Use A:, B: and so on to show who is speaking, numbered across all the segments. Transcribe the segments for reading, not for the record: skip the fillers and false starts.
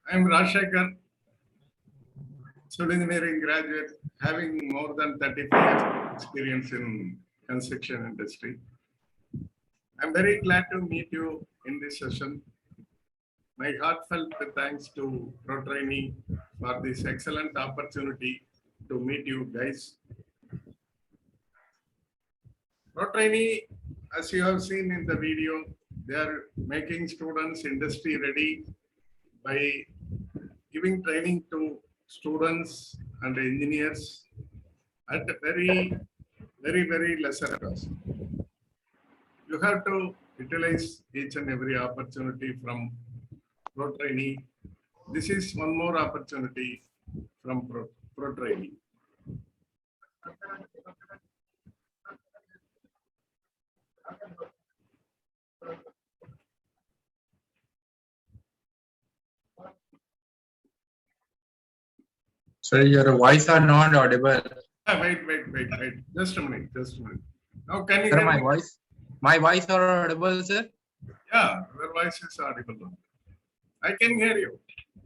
A: I am Rajshekhar, civil engineering graduate, having more than 35 years experience in construction industry. I'm very glad to meet you in this session. My heartfelt thanks to Protrainy for this excellent opportunity to meet you guys. Protrainy, as you have seen in the video, they are making students industry ready by giving training to students and engineers at a very lesser cost. You have to utilize each and every opportunity from Protrainy. This is one more opportunity from Protrainy.
B: Sir, your voice are not audible.
A: Wait. Just a minute. Now can you
B: Sir,
A: hear me?
B: my voice are audible, sir?
A: Yeah, your voice is audible. I can hear you.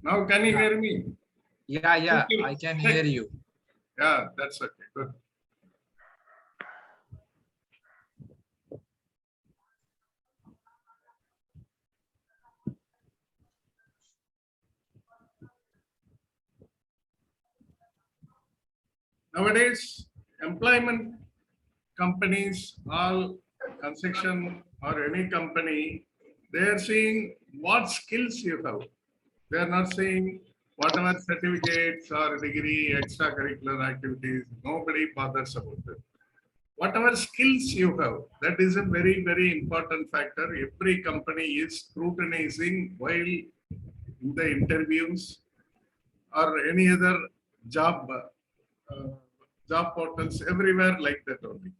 A: Now can you hear me?
B: Yeah, I can hear you.
A: Yeah, that's okay. Good. Nowadays, employment companies, all construction or any company, they are seeing what skills you have. They are not saying whatever certificates or degree, extracurricular activities, nobody bothers about it. Whatever skills you have, that is a very important factor. Every company is scrutinizing while in the interviews or any other job job portals everywhere like that only.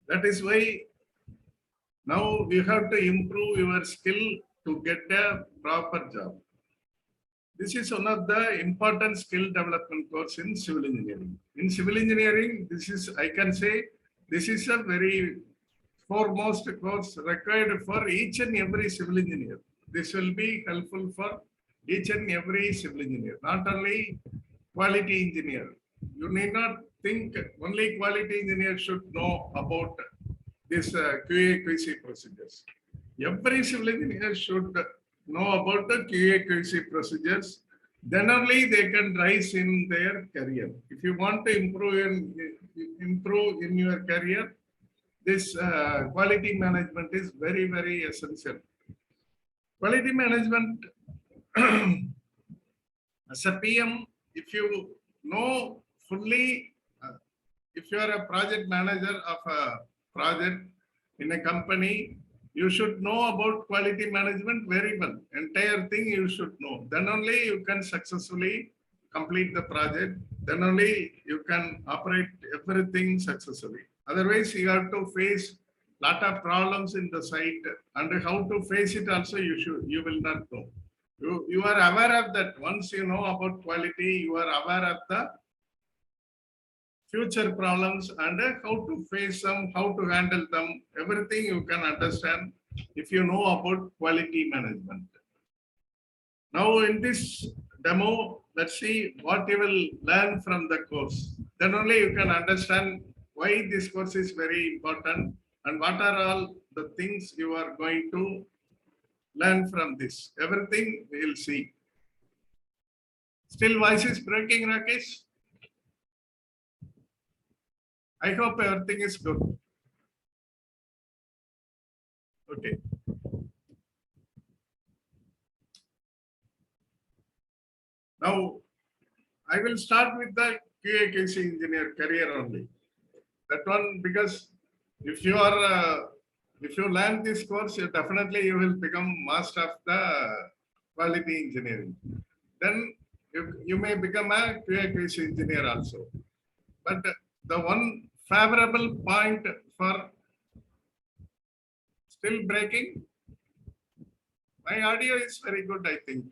A: That is why now you have to improve your skill to get a proper job. This is one of the important skill development course in civil engineering. In civil engineering, I can say, this is a very foremost course required for each and every civil engineer. This will be helpful for each and every civil engineer, not only quality engineer. You need not think only quality engineer should know about this QAQC procedures. Every civil engineer should know about the QAQC procedures. Then only they can rise in their career. If you want to improve in your career, this quality management is very essential. Quality management as a PM, if you know fully, if you are a project manager of a project in a company, you should know about quality management very well. Entire thing you should know. Then only you can successfully complete the project. Then only you can operate everything successfully. Otherwise, you have to face lot of problems in the site, and how to face it also you will not know. You are aware of that. Once you know about quality, you are aware of the future problems and how to face them, how to handle them. Everything you can understand if you know about quality management. Now in this demo, let's see what you will learn from the course. Then only you can understand why this course is very important and what are all the things you are going to learn from this. Everything we will see. Still voice is breaking, Rakesh? I hope everything is good. Okay. Now, I will start with the QAQC engineer career only. That one, because if you learn this course, definitely you will become master of the quality engineering. Then you may become a QAQC engineer also. But the one favorable point for still breaking, my audio is very good, I think.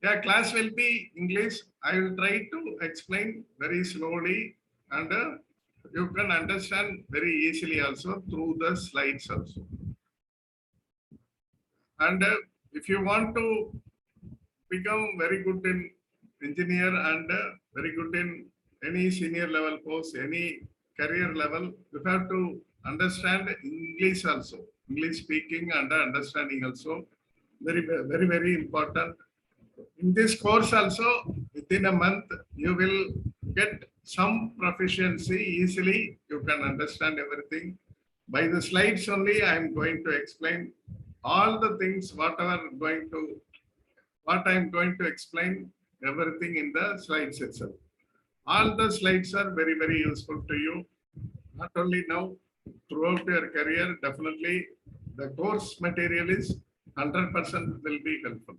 A: Yeah, class will be English. I will try to explain very slowly and you can understand very easily also through the slides also. And if you want to become very good in engineer and very good in any senior level post, any career level, you have to understand English also, English speaking and understanding also very important. In this course also, within a month, you will get some proficiency easily. You can understand everything. By the slides only, I am going to explain all the things, what I'm going to explain, everything in the slides itself. All the slides are very useful to you. Not only now, throughout your career, definitely the course material is 100% will be helpful.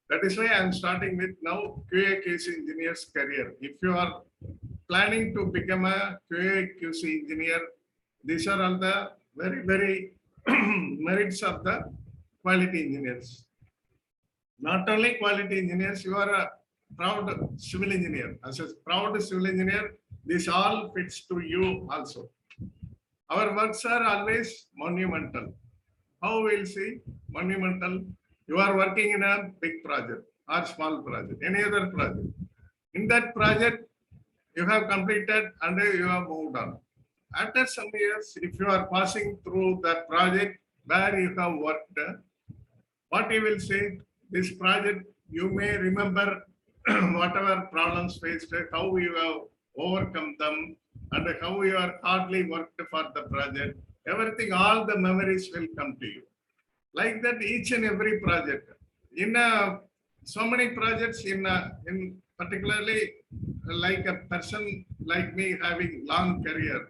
A: That is why I am starting with now QAQC engineer's career. If you are planning to become a QAQC engineer, these are all the very merits of the quality engineers. Not only quality engineers, you are a proud civil engineer. As a proud civil engineer, this all fits to you also. Our works are always monumental. How we'll see monumental? You are working in a big project or small project, any other project. In that project, you have completed and you have moved on. After some years, if you are passing through that project where you have worked, what you will say, this project, you may remember whatever problems faced, how you have overcome them, and how you are hardly worked for the project. Everything, all the memories will come to you. Like that, each and every project. In so many projects, in particularly like a person like me having long career,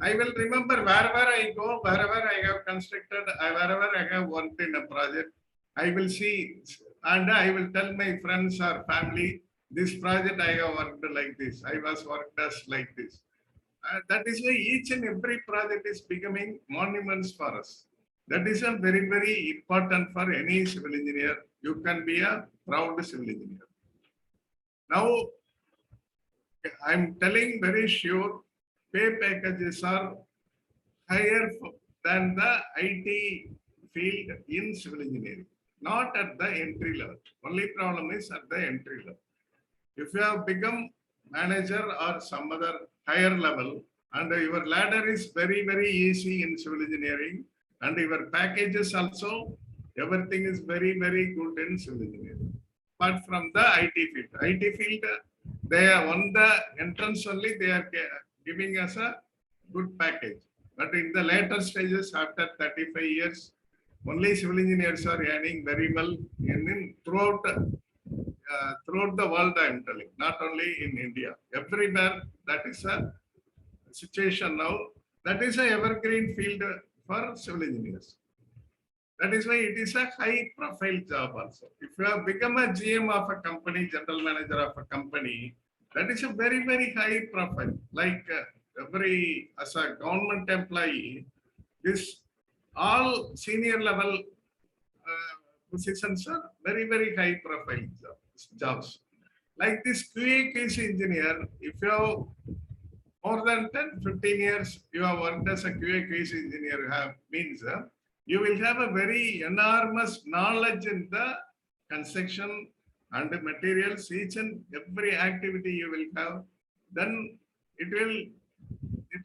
A: I will remember wherever I go, wherever I have constructed, wherever I have worked in a project, I will see and I will tell my friends or family, this project I have worked like this, I was worked as like this. That is why each and every project is becoming monuments for us. That is a very important for any civil engineer. You can be a proud civil engineer. Now, I'm telling very sure, pay packages are higher than the IT field in civil engineering, not at the entry level. Only problem is at the entry level. If you have become manager or some other higher level, and your ladder is very easy in civil engineering, and your packages also, everything is very good in civil engineering. But from the IT field, they are on the entrance only, they are giving us a good package. But in the later stages, after 35 years, only civil engineers are earning very well throughout the world, I am telling, not only in India. Everywhere, that is a situation now. That is an evergreen field for civil engineers. That is why it is a high profile job also. If you have become a GM of a company, general manager of a company, that is a very high profile. Like as a government employee, this all senior level positions are very high profile jobs. Like this QAQC engineer, if you have more than 10-15 years, you have worked as a QAQC engineer, means you will have a very enormous knowledge in the construction and the materials, each and every activity you will have. Then it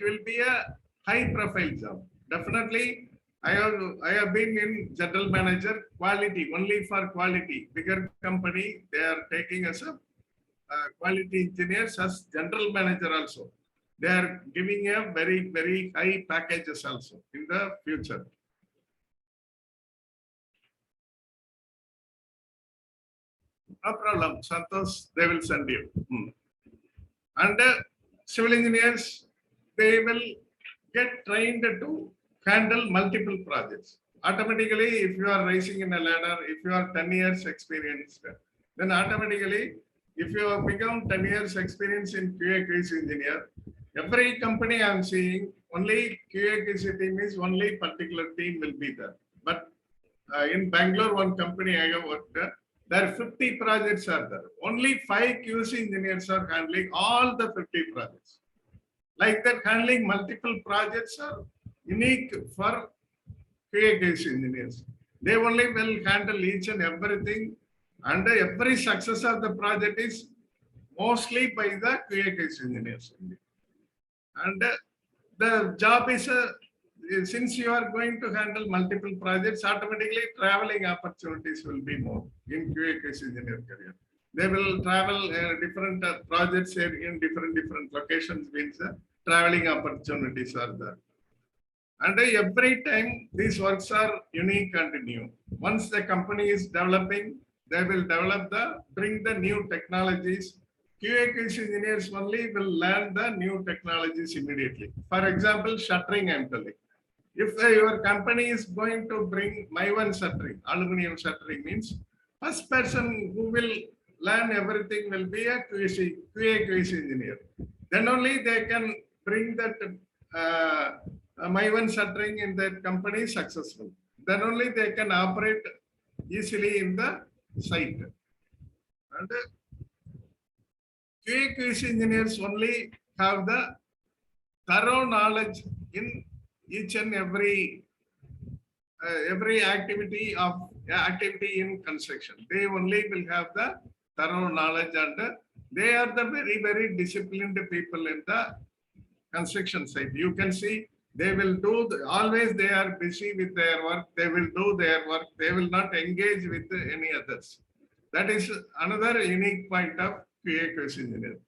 A: will be a high profile job. Definitely, I have been in general manager quality, only for quality. Bigger company, they are taking as a quality engineers as general manager also. They are giving a very high packages also in the future. No problem, Santosh, they will send you. And civil engineers, they will get trained to handle multiple projects. Automatically, if you are rising in a ladder, if you are 10 years experienced, then automatically, if you have become 10 years experience in QAQC engineer, every company I am seeing, only QAQC team is only particular team will be there. But in Bangalore, one company I have worked, there are 50 projects are there. Only 5 QC engineers are handling all the 50 projects. Like that, handling multiple projects are unique for QAQC engineers. They only will handle each and everything, and every success of the project is mostly by the QAQC engineers. And the job is, since you are going to handle multiple projects, automatically traveling opportunities will be more in QAQC engineer career. They will travel different projects in different locations, means traveling opportunities are there. And every time these works are unique and new. Once the company is developing, they will bring the new technologies. QAQC engineers only will learn the new technologies immediately. For example, shuttering, I'm telling. If your company is going to bring my shuttering, aluminum shuttering means, first person who will learn everything will be a QAQC engineer. Then only they can bring that my shuttering in their company successful. Then only they can operate easily in the site. And QAQC engineers only have the thorough knowledge in each and every activity in construction. They only will have the thorough knowledge, and they are the very disciplined people in the construction site. You can see they will do always they are busy with their work. They will do their work. They will not engage with any others. That is another unique point of QAQC engineer.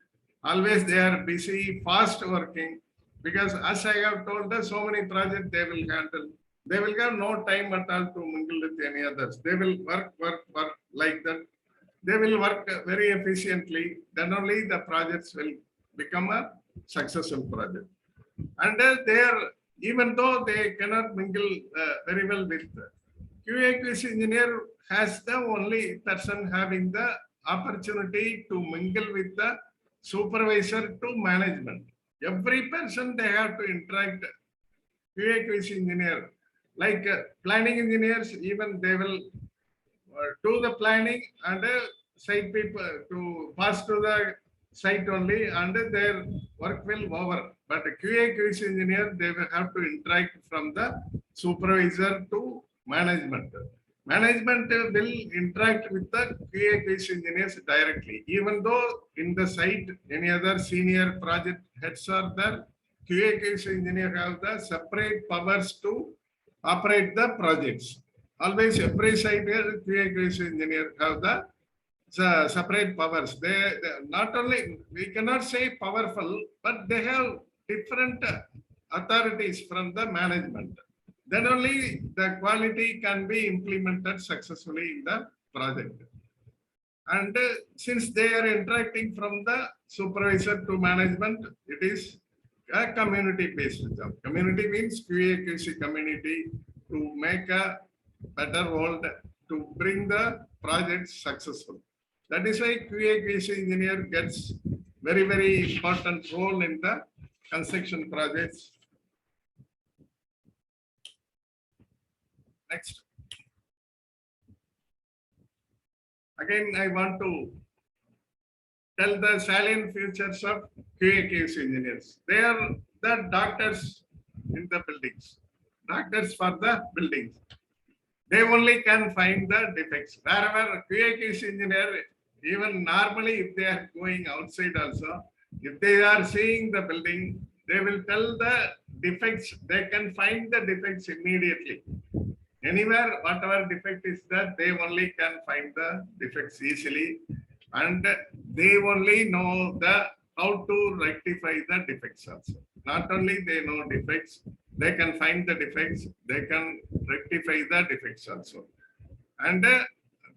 A: Always they are busy, fast working, because as I have told, so many projects they will handle. They will have no time at all to mingle with any others. They will work like that. They will work very efficiently. Then only the projects will become a successful project. And even though they cannot mingle very well with QAQC engineer, has the only person having the opportunity to mingle with the supervisor to management. Every person they have to interact. QAQC engineer, like planning engineers, even they will do the planning, and site people to pass to the site only, and their work will over. But QAQC engineer, they will have to interact from the supervisor to management. Management will interact with the QAQC engineers directly. Even though in the site, any other senior project heads are there, QAQC engineer have the separate powers to operate the projects. Always every site here, QAQC engineer have the separate powers. They not only, we cannot say powerful, but they have different authorities from the management. Then only the quality can be implemented successfully in the project. And since they are interacting from the supervisor to management, it is a community-based job. Community means QAQC community, to make a better world, to bring the project successful. That is why QAQC engineer gets very important role in the construction projects. Next. Again, I want to tell the salient features of QAQC engineers. They are the doctors in the buildings, doctors for the buildings. They only can find the defects. Wherever QAQC engineer, even normally if they are going outside also, if they are seeing the building, they will tell the defects. They can find the defects immediately. Anywhere, whatever defect is there, they only can find the defects easily, and they only know how to rectify the defects also. Not only they know defects, they can find the defects, they can rectify the defects also. And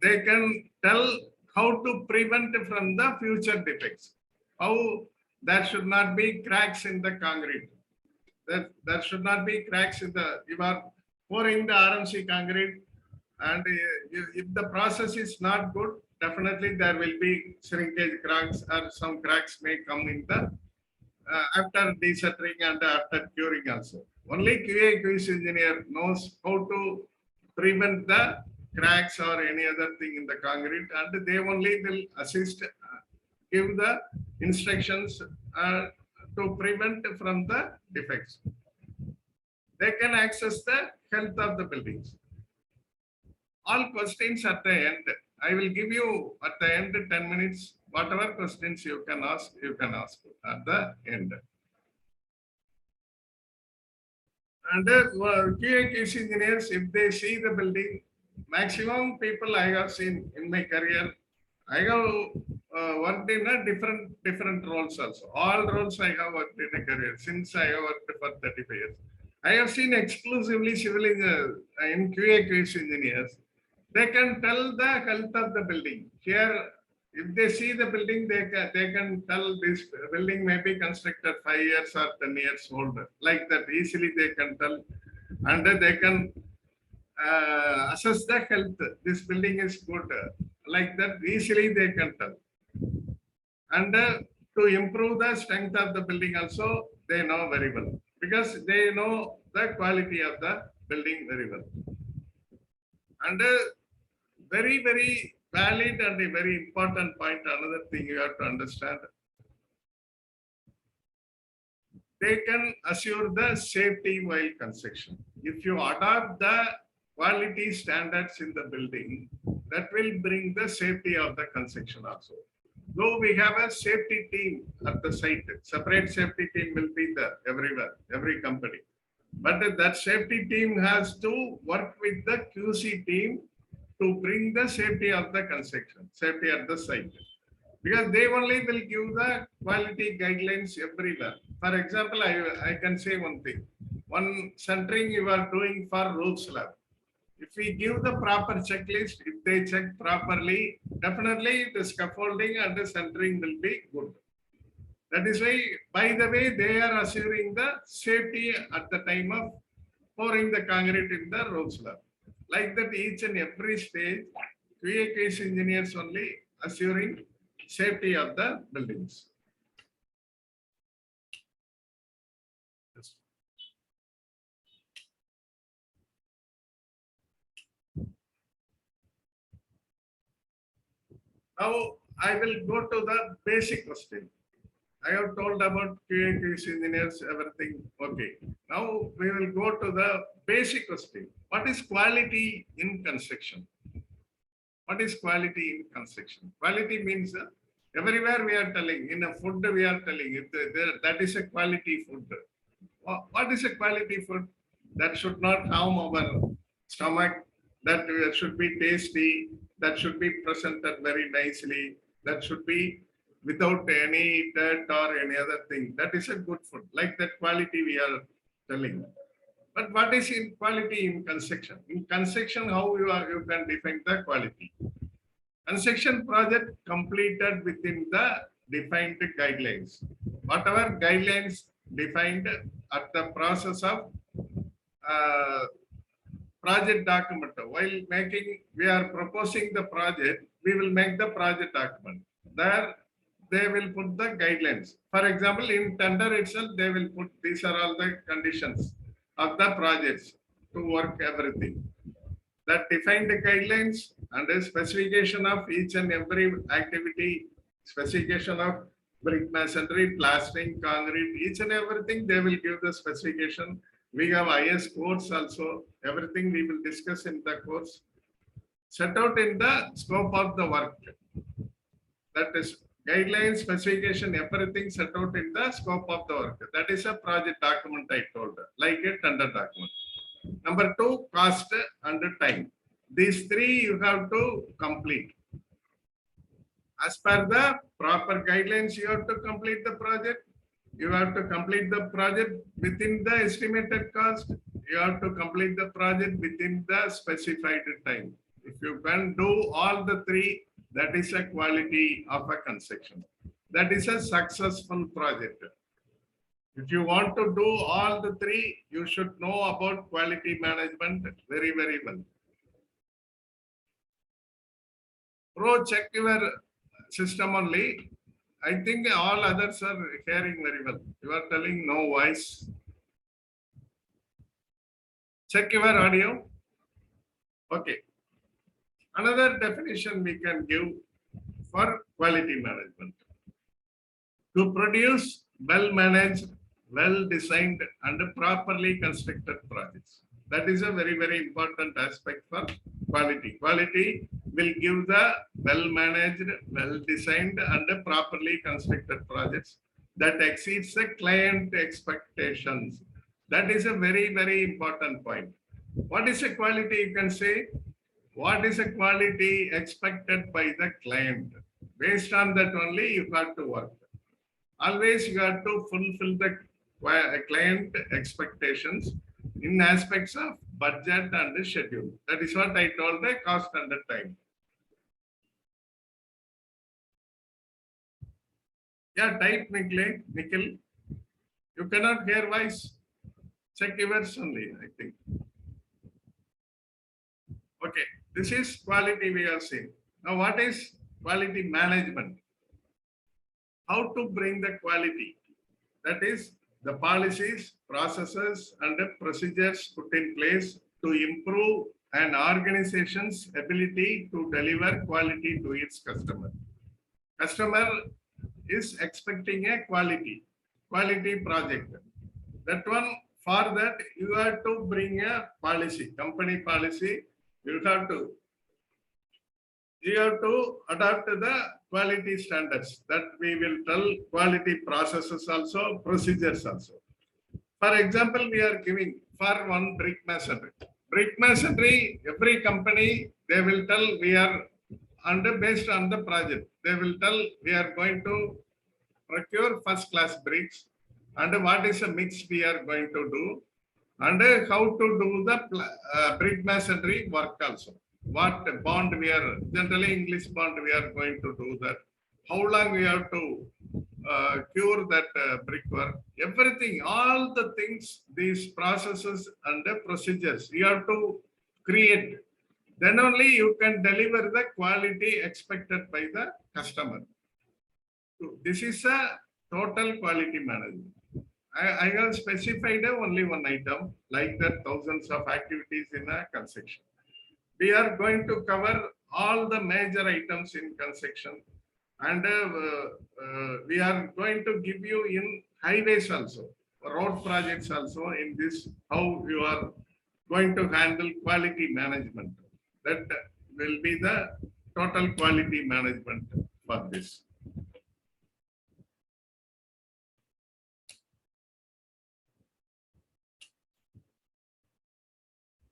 A: they can tell how to prevent from the future defects. How there should not be cracks in the concrete. There should not be cracks in the, you are pouring the RMC concrete, and if the process is not good, definitely there will be shrinkage cracks, or some cracks may come in the after desettering and after curing also. Only QAQC engineer knows how to prevent the cracks or any other thing in the concrete, and they only will assist, give the instructions to prevent from the defects. They can access the health of the buildings. all questions at the end. I will give you at the end 10 minutes. Whatever questions you can ask at the end. And QAQC engineers, if they see the building, maximum people I have seen in my career, I have worked in a different roles also. All roles I have worked in a career since I have worked for 35 years. I have seen exclusively civil engineers in QAQC engineers. They can tell the health of the building. Here, if they see the building, they can tell this building may be constructed 5 years or 10 years old. Like that, easily they can tell, and they can assess the health. This building is good. Like that, easily they can tell. And to improve the strength of the building also, they know very well, because they know the quality of the building very well. And very valid and a very important point, another thing you have to understand. They can assure the safety while construction. If you adopt the quality standards in the building, that will bring the safety of the construction also. Though we have a safety team at the site, separate safety team will be there everywhere, every company. But that safety team has to work with the QC team to bring the safety of the construction, safety at the site. Because they only will give the quality guidelines everywhere. For example, I can say one thing. One centering you are doing for roof slab. If we give the proper checklist, if they check properly, definitely the scaffolding and the centering will be good. That is why, by the way, they are assuring the safety at the time of pouring the concrete in the roof slab. Like that, each and every stage, QAQC engineers only assuring safety of the buildings. Now, I will go to the basic question. I have told about QAQC engineers, everything okay. Now, we will go to the basic question. What is quality in construction? What is quality in construction? Quality means everywhere we are telling, in a food we are telling, that is a quality food. What is a quality food? That should not harm our stomach, that should be tasty, that should be presented very nicely, that should be without any dirt or any other thing. That is a good food. Like that quality we are telling. But what is in quality in construction? In construction, how you can define the quality? Construction project completed within the defined guidelines. Whatever guidelines defined at the process of project document. While making, we are proposing the project, we will make the project document. There, they will put the guidelines. For example, in tender itself, they will put these are all the conditions of the projects to work everything. That define the guidelines and the specification of each and every activity, specification of brick masonry, plastering, concrete, each and everything, they will give the specification. We have IS codes also, everything we will discuss in the course. Set out in the scope of the work. That is guidelines, specification, everything set out in the scope of the work. That is a project document I told, like a tender document. Number 2, cost and time. These 3 you have to complete. As per the proper guidelines, you have to complete the project. You have to complete the project within the estimated cost. You have to complete the project within the specified time. If you can do all the 3, that is a quality of a construction. That is a successful project. If you want to do all the 3, you should know about quality management very well. Check your system only. I think all others are hearing very well. You are telling no voice. Check your audio. Okay. Another definition we can give for quality management. To produce well-managed, well-designed and properly constructed projects. That is a very important aspect for quality. Quality will give the well-managed, well-designed and properly constructed projects that exceeds the client expectations. That is a very, very important point. What is a quality? You can say, what is a quality expected by the client? Based on that only you have to work. Always you have to fulfill the client expectations in aspects of budget and the schedule. That is what I told, the cost and the time. Yeah, type Nikhil. You cannot hear voice. Check yours only, I think. Okay, this is quality we are seeing. Now, what is quality management? How to bring the quality? That is the policies, processes, and the procedures put in place to improve an organization's ability to deliver quality to its customer. Customer is expecting a quality project. That one, for that, you have to bring a policy, company policy. You have to adopt the quality standards that we will tell, quality processes also, procedures also. For example, we are giving for one brick masonry. Brick masonry, every company, they will tell we are based on the project. They will tell we are going to procure first class bricks and what is the mix we are going to do and how to do the brick masonry work also. What bond we are, generally English bond we are going to do that. How long we have to cure that brickwork, everything, all the things, these processes and the procedures you have to create. Then only you can deliver the quality expected by the customer. So this is a total quality management. I have specified only one item, like that thousands of activities in a construction. We are going to cover all the major items in construction, and we are going to give you in highways also, road projects also, in this how you are going to handle quality management. That will be the total quality management for this.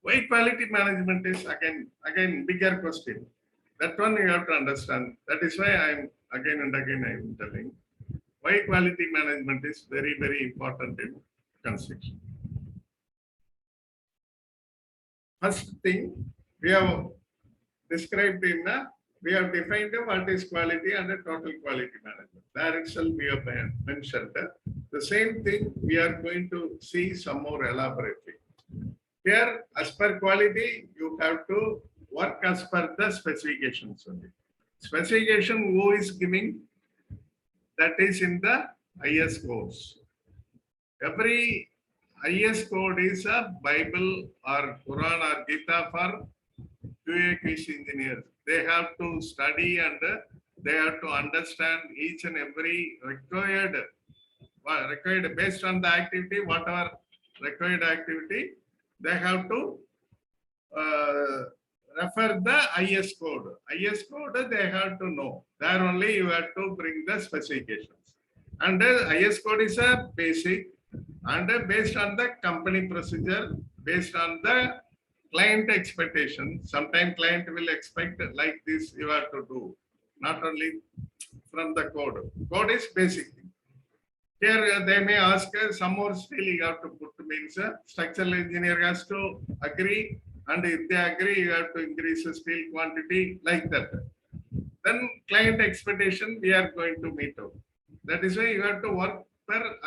A: Why quality management is again bigger question. That one you have to understand. That is why I'm again and again I'm telling why quality management is very, very important in construction. First thing we have described in the, we have defined what is quality and the total quality management. There itself we have mentioned the same thing we are going to see some more elaborately. Here, as per quality, you have to work as per the specifications only. Specification who is giving, that is in the IS codes. Every IS code is a Bible or Quran or Gita for QAQC engineers. They have to study and they have to understand each and every required based on the activity, whatever required activity, they have to refer the IS code. IS code they have to know. There only you have to bring the specifications. And the IS code is a basic and based on the company procedure, based on the client expectation. Sometimes client will expect like this you have to do, not only from the code. Code is basic. Here they may ask some more still you have to put means structural engineer has to agree, and if they agree you have to increase the steel quantity like that. Then client expectation we are going to meet out. That is why you have to work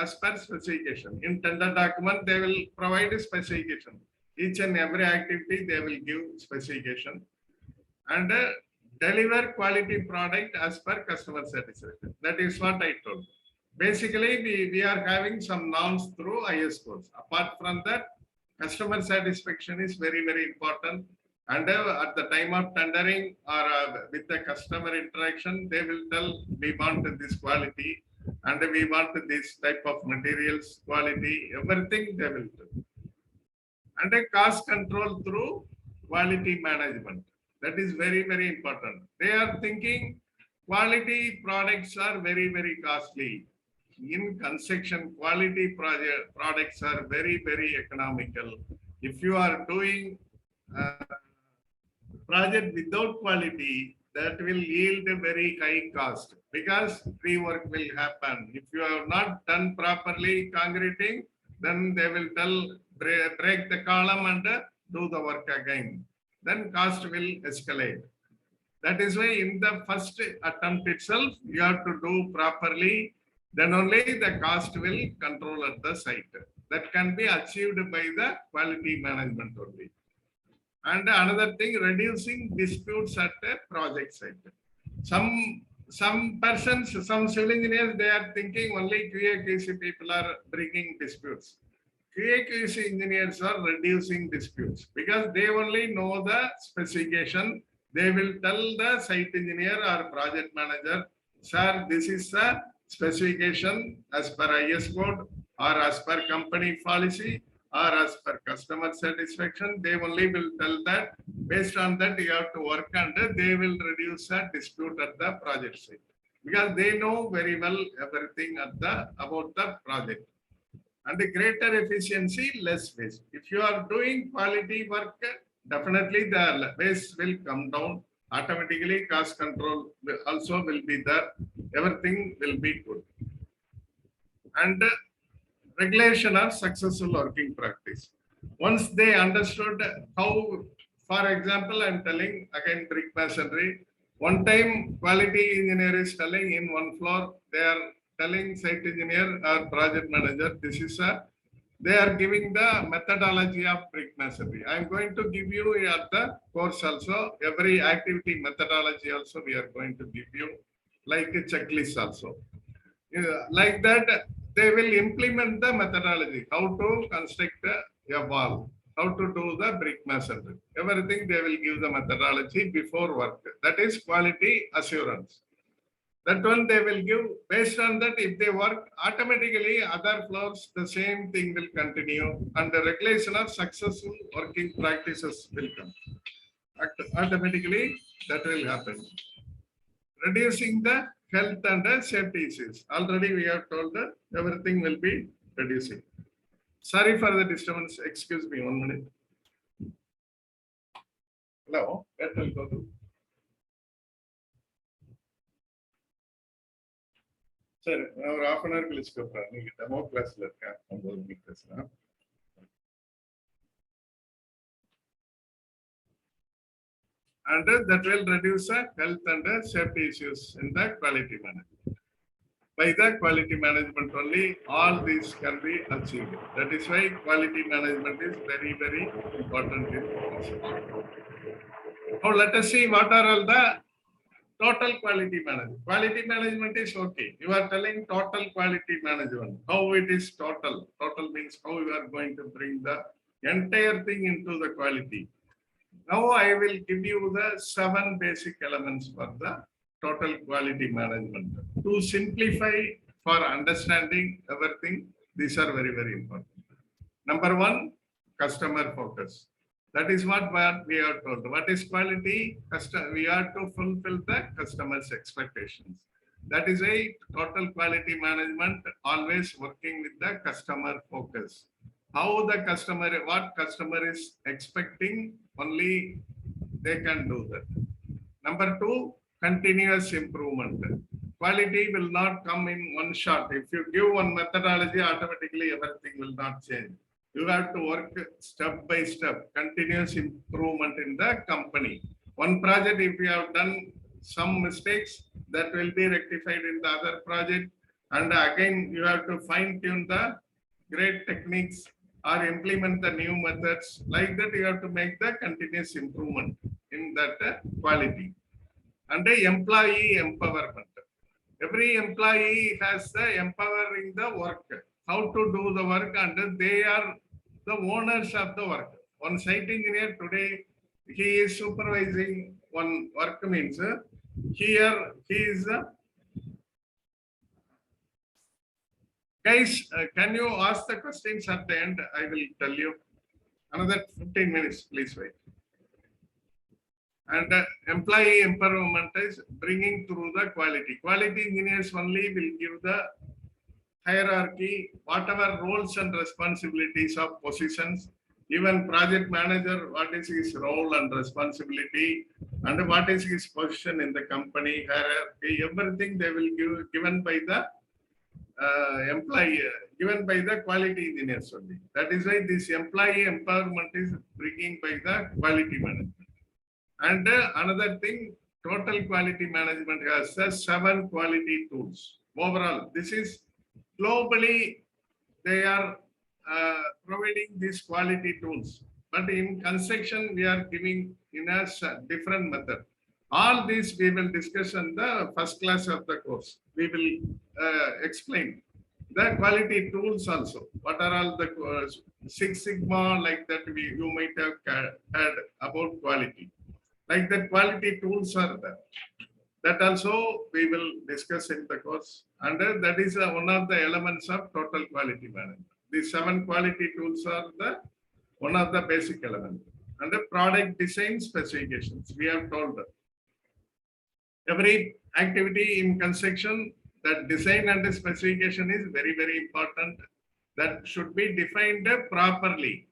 A: as per specification. In tender document they will provide a specification. Each and every activity they will give specification and deliver quality product as per customer satisfaction. That is what I told. Basically, we are having some norms through IS codes. Apart from that, customer satisfaction is very, very important. And at the time of tendering or with the customer interaction, they will tell we want this quality and we want this type of materials quality, everything they will do. And a cost control through quality management. That is very, very important. They are thinking quality products are very, very costly. In construction, quality products are very, very economical. If you are doing project without quality, that will yield a very high cost because rework will happen. If you have not done properly concreting, then they will break the column and do the work again. Then cost will escalate. That is why in the first attempt itself, you have to do properly. Then only the cost will control at the site. That can be achieved by the quality management only. And another thing, reducing disputes at a project site. Some persons, some civil engineers, they are thinking only QAQC people are bringing disputes. QAQC engineers are reducing disputes because they only know the specification. They will tell the site engineer or project manager, sir, this is the specification as per IS code or as per company policy or as per customer satisfaction. They only will tell that. Based on that, you have to work and they will reduce the dispute at the project site because they know very well everything about the project. And the greater efficiency, less waste. If you are doing quality work, definitely the waste will come down. Automatically, cost control also will be there. Everything will be good. And regulation of successful working practice. Once they understood how, for example, I'm telling again brick masonry. One time quality engineer is telling in one floor, they are telling site engineer or project manager, this is they are giving the methodology of brick masonry. I'm going to give you at the course also, every activity methodology also we are going to give you, like a checklist also. Like that, they will implement the methodology, how to construct a wall, how to do the brick masonry. Everything they will give the methodology before work. That is quality assurance. That one they will give. Based on that, if they work, automatically other floors, the same thing will continue and the regulation of successful working practices will come. Automatically that will happen. Reducing the health and safety issues. Already we have told that everything will be reducing. Sorry for the disturbance. Excuse me 1 minute. Hello, that will go to. Sir, our half an hour will go for demo class. And that will reduce the health and safety issues in the quality management. By the quality management only, all these can be achieved. That is why quality management is very, very important in construction. Now let us see what are all the total quality management. Quality management is okay. You are telling total quality management. How it is total? Total means how you are going to bring the entire thing into the quality. Now I will give you the 7 basic elements for the total quality management. To simplify for understanding everything, these are very, very important. Number 1, customer focus. That is what we are told. What is quality? We are to fulfill the customer's expectations. That is why total quality management always working with the customer focus. How the customer, what customer is expecting, only they can do that. Number 2, continuous improvement. Quality will not come in one shot. If you give one methodology, automatically everything will not change. You have to work step by step, continuous improvement in the company. One project, if you have done some mistakes, that will be rectified in the other project. And again, you have to fine tune the great techniques or implement the new methods. Like that, you have to make the continuous improvement in that quality. And the employee empowerment. Every employee has the empowering the work, how to do the work, and they are the owners of the work. One site engineer today, he is supervising one work means here he is. Guys, can you ask the questions at the end? I will tell you. Another 15 minutes, please wait. And employee empowerment is bringing through the quality. Quality engineers only will give the hierarchy, whatever roles and responsibilities of positions, even project manager, what is his role and responsibility, and what is his position in the company hierarchy, everything they will give given by the employee, given by the quality engineers only. That is why this employee empowerment is bringing by the quality management. And another thing, total quality management has the 7 quality tools. Overall, this is globally, they are providing these quality tools. But in construction, we are giving in a different method. All these we will discuss in the first class of the course. We will explain the quality tools also. What are all the Six Sigma, like that you might have heard about quality. Like the quality tools are there. That also we will discuss in the course. And that is one of the elements of total quality management. These 7 quality tools are the one of the basic elements. And the product design specifications, we have told that. Every activity in construction, that design and the specification is very, very important. That should be defined properly.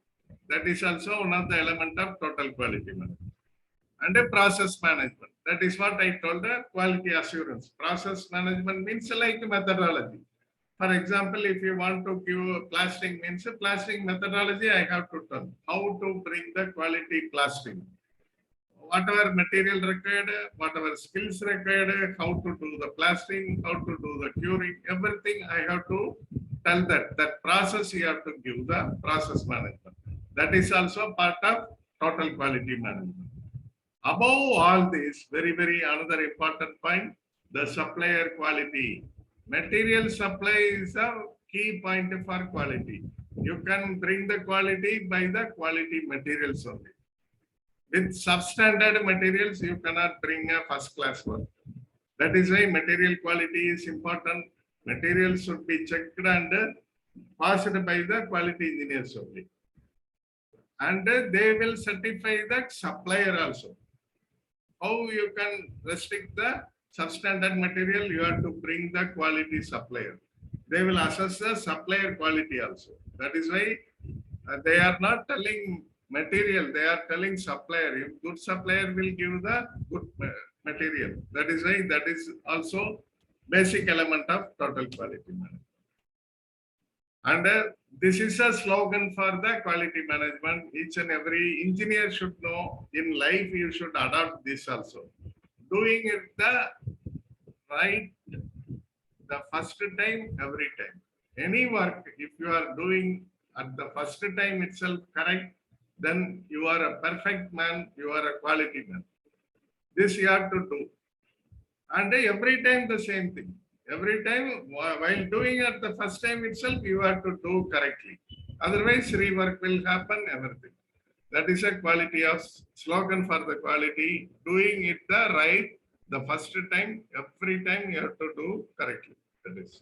A: That is also one of the element of total quality management. And a process management. That is what I told the quality assurance. Process management means like methodology. For example, if you want to give plastering means a plastering methodology, I have to tell how to bring the quality plastering. Whatever material required, whatever skills required, how to do the plastering, how to do the curing, everything I have to tell that. That process you have to give the process management. That is also part of total quality management. Above all this, very, very another important point, the supplier quality. Material supply is a key point for quality. You can bring the quality by the quality materials only. With substandard materials, you cannot bring a first class work. That is why material quality is important. Materials should be checked and passed by the quality engineers only. And they will certify the supplier also. How you can restrict the substandard material? You have to bring the quality supplier. They will assess the supplier quality also. That is why they are not telling material, they are telling supplier. If good supplier will give the good material. That is why that is also basic element of total quality management. And this is a slogan for the quality management. Each and every engineer should know in life, you should adopt this also. Doing it the right, the first time, every time. Any work, if you are doing at the first time itself correct, then you are a perfect man, you are a quality man. This you have to do. And every time the same thing. Every time while doing at the first time itself, you have to do correctly. Otherwise, rework will happen, everything. That is a quality of slogan for the quality. Doing it the right, the first time, every time you have to do correctly. That is.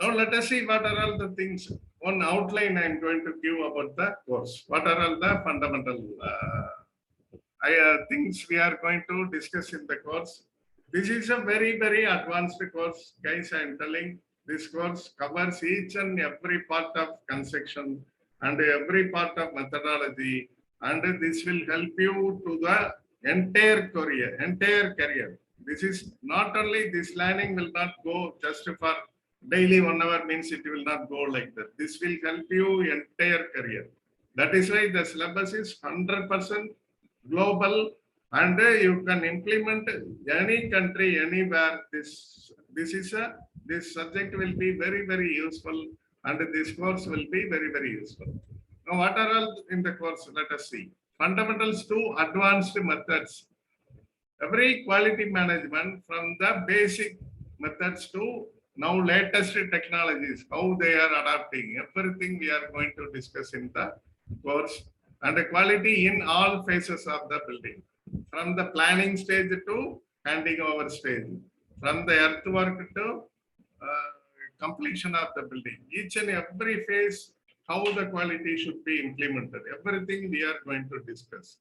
A: Now let us see what are all the things. One outline I am going to give about the course. What are all the fundamental things we are going to discuss in the course. This is a very, very advanced course, guys. I am telling this course covers each and every part of construction and every part of methodology, and this will help you to the entire career. This is not only this learning will not go just for daily 1 hour means it will not go like that. This will help you entire career. That is why the syllabus is 100% global, and you can implement any country, anywhere. This subject will be very, very useful, and this course will be very, very useful. Now, what are all in the course? Let us see. Fundamentals to advanced methods. Every quality management from the basic methods to now latest technologies, how they are adapting. Everything we are going to discuss in the course. And the quality in all phases of the building, from the planning stage to handing over stage, from the earthwork to completion of the building. Each and every phase, how the quality should be implemented. Everything we are going to discuss.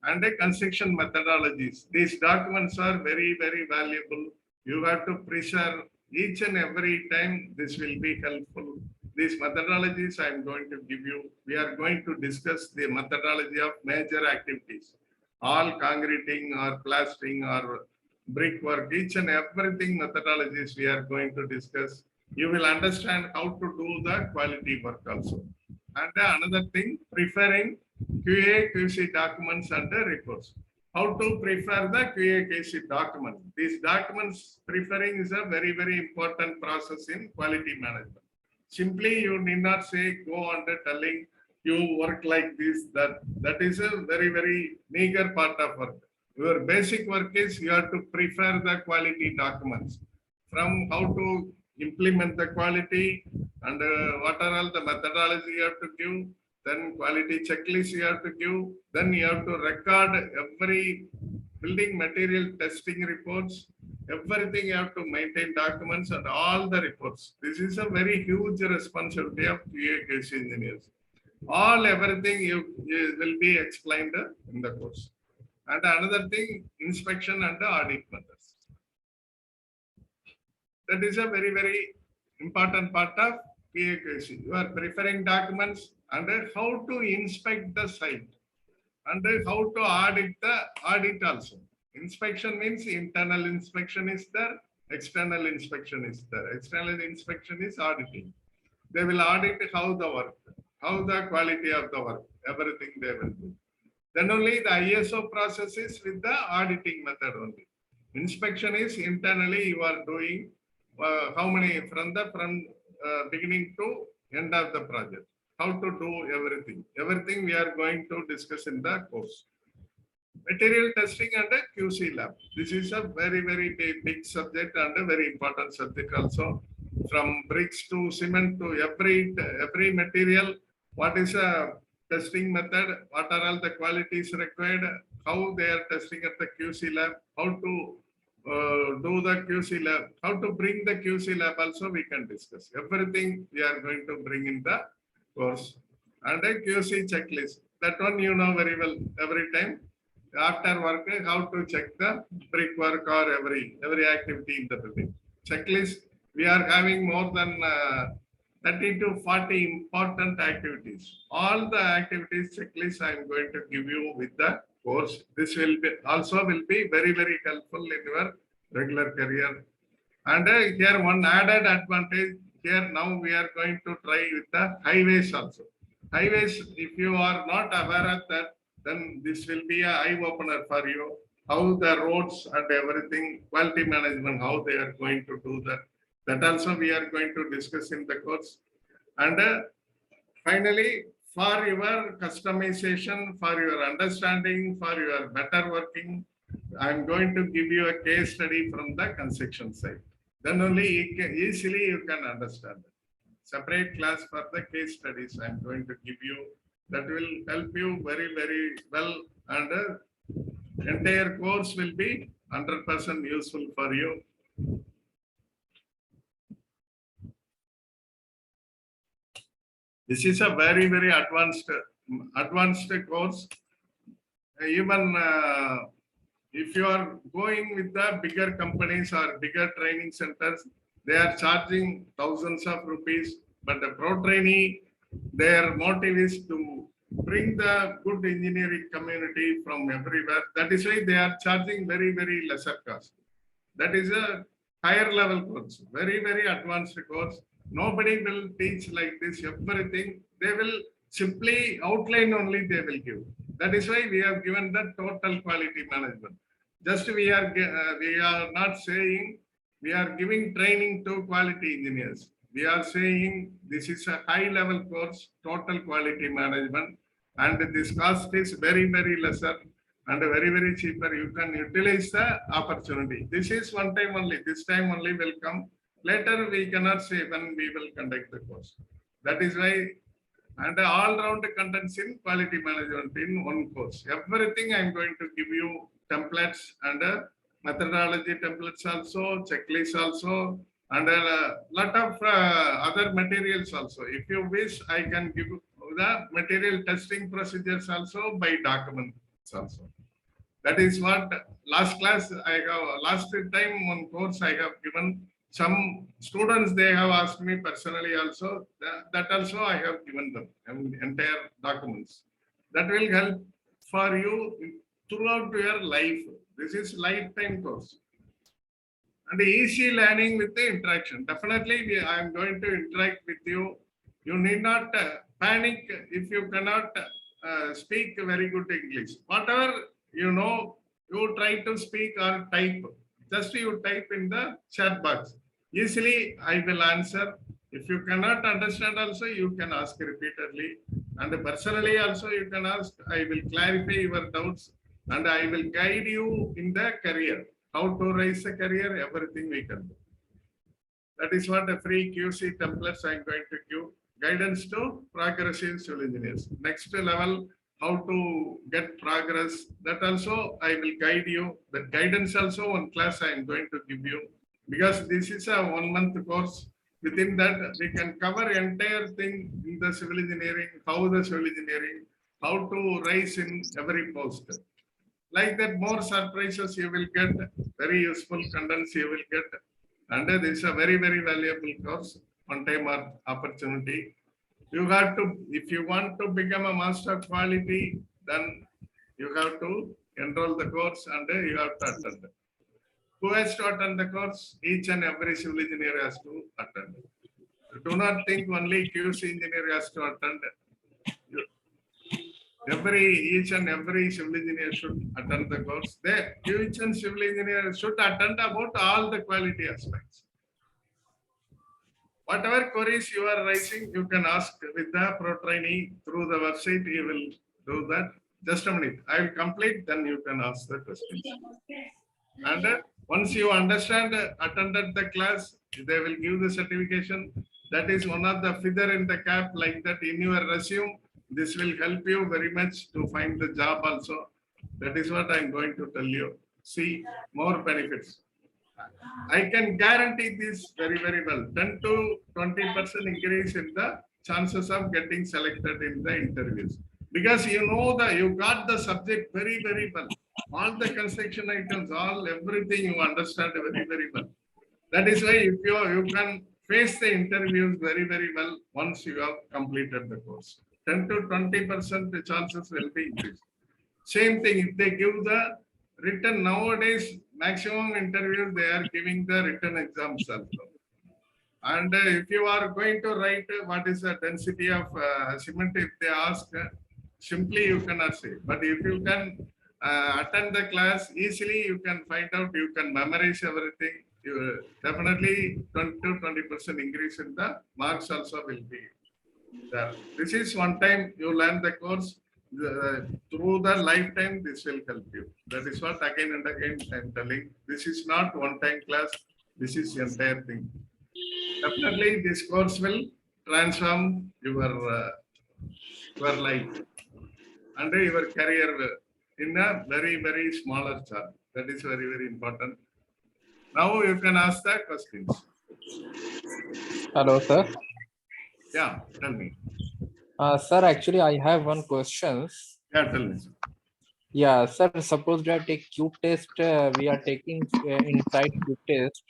A: and the construction methodologies. These documents are very, very valuable. You have to preserve each and every time. This will be helpful. These methodologies I am going to give you. We are going to discuss the methodology of major activities. All concreting or plastering or brickwork, each and everything methodologies we are going to discuss. You will understand how to do the quality work also. And another thing, preferring QAQC documents and the reports. How to prefer the QAQC document. These documents preferring is a very, very important process in quality management. Simply, you need not say, go on the telling you work like this, that is a very, very meager part of work. Your basic work is you have to prefer the quality documents from how to implement the quality and what are all the methodology you have to give, then quality checklist you have to give, then you have to record every building material testing reports, everything you have to maintain documents and all the reports. This is a very huge responsibility of QAQC engineers. Everything you will be explained in the course. And another thing, inspection and the audit methods. That is a very, very important part of QAQC. You are preferring documents and how to inspect the site and how to audit also. Inspection means internal inspection is there, external inspection is there. External inspection is auditing. They will audit how the work, how the quality of the work, everything they will do. Then only the ISO process is with the auditing method only. Inspection is internally you are doing how many from beginning to end of the project. How to do everything. Everything we are going to discuss in the course. Material testing and a QC lab. This is a very, very big subject and a very important subject also. From bricks to cement to every material, what is a testing method, what are all the qualities required, how they are testing at the QC lab, how to do the QC lab, how to bring the QC lab also we can discuss. Everything we are going to bring in the course. And a QC checklist. That one you know very well every time. After work, how to check the brickwork or every activity in the building. Checklist, we are having more than 30 to 40 important activities. All the activities checklist I am going to give you with the course. This will be very, very helpful in your regular career. And here one added advantage, here now we are going to try with the highways also. Highways, if you are not aware of that, then this will be an eye-opener for you. How the roads and everything, quality management, how they are going to do that. That also we are going to discuss in the course. And finally, for your customization, for your understanding, for your better working, I'm going to give you a case study from the construction side. Then only easily you can understand. Separate class for the case studies I'm going to give you. That will help you very, very well, and entire course will be 100% useful for you. This is a very, very advanced course. Even if you are going with the bigger companies or bigger training centers, they are charging thousands of rupees. But the Protrainy, their motive is to bring the good engineering community from everywhere. That is why they are charging very, very lesser cost. That is a higher level course, very, very advanced course. Nobody will teach like this, everything. They will simply outline only they will give. That is why we have given the total quality management. Just we are not saying we are giving training to quality engineers. We are saying this is a high level course, total quality management, and this cost is very, very lesser and very, very cheaper. You can utilize the opportunity. This is one time only, this time only will come. Later we cannot say when we will conduct the course. That is why, and all round contents in quality management in one course. Everything I am going to give you templates and methodology templates also, checklists also, and a lot of other materials also. If you wish, I can give you the material testing procedures also by document. also. That is what last class I have, last time one course I have given some students, they have asked me personally also, that also I have given them entire documents. That will help for you throughout your life. This is lifetime course. And easy learning with the interaction. Definitely, I am going to interact with you. You need not panic if you cannot speak very good English. Whatever you know, you try to speak or type. Just you type in the chat box. Easily, I will answer. If you cannot understand also, you can ask repeatedly. And personally also, you can ask. I will clarify your doubts and I will guide you in the career. How to raise a career, everything we can do. That is what a free QC templates I am going to give. Guidance to progressive civil engineers. Next level, how to get progress. That also I will guide you. That guidance also one class I am going to give you. Because this is a 1 month course. Within that, we can cover entire thing in the civil engineering, how the civil engineering, how to rise in every post. Like that, more surprises you will get, very useful contents you will get. And this is a very, very valuable course, one-time opportunity. You have to, if you want to become a master of quality, then you have to enroll the course and you have to attend. Who has to attend the course? Each and every civil engineer has to attend. Do not think only QC engineer has to attend. Each and every civil engineer should attend the course. Each and civil engineer should attend about all the quality aspects. Whatever queries you are raising, you can ask with the Protrainy through the website. You will do that. Just a minute. I will complete, then you can ask the questions. And once you understand, attended the class, they will give the certification. That is one of the feather in the cap, like that in your resume. This will help you very much to find the job also. That is what I'm going to tell you. See more benefits. I can guarantee this very, very well. 10 to 20% increase in the chances of getting selected in the interviews. Because you know that you got the subject very, very well. All the construction items, everything you understand very, very well. That is why if you can face the interviews very, very well once you have completed the course. 10 to 20% the chances will be increased. Same thing, if they give the written nowadays, maximum interviews, they are giving the written exams also. And if you are going to write what is the density of cement, if they ask, simply you cannot say. But if you can attend the class easily, you can find out, you can memorize everything. You definitely 20 to 20% increase in the marks also will be there. This is one time you learn the course. Through the lifetime, this will help you. That is what again and again I'm telling. This is not one-time class. This is the entire thing. Definitely, this course will transform your life and your career in a very, very smaller chart. That is very, very important. Now you can ask the questions.
C: Hello, sir.
A: Yeah, tell me.
C: Sir, actually, I have one question.
A: Yeah, tell me.
C: Yeah, sir, suppose that a cube test, we are taking inside cube test.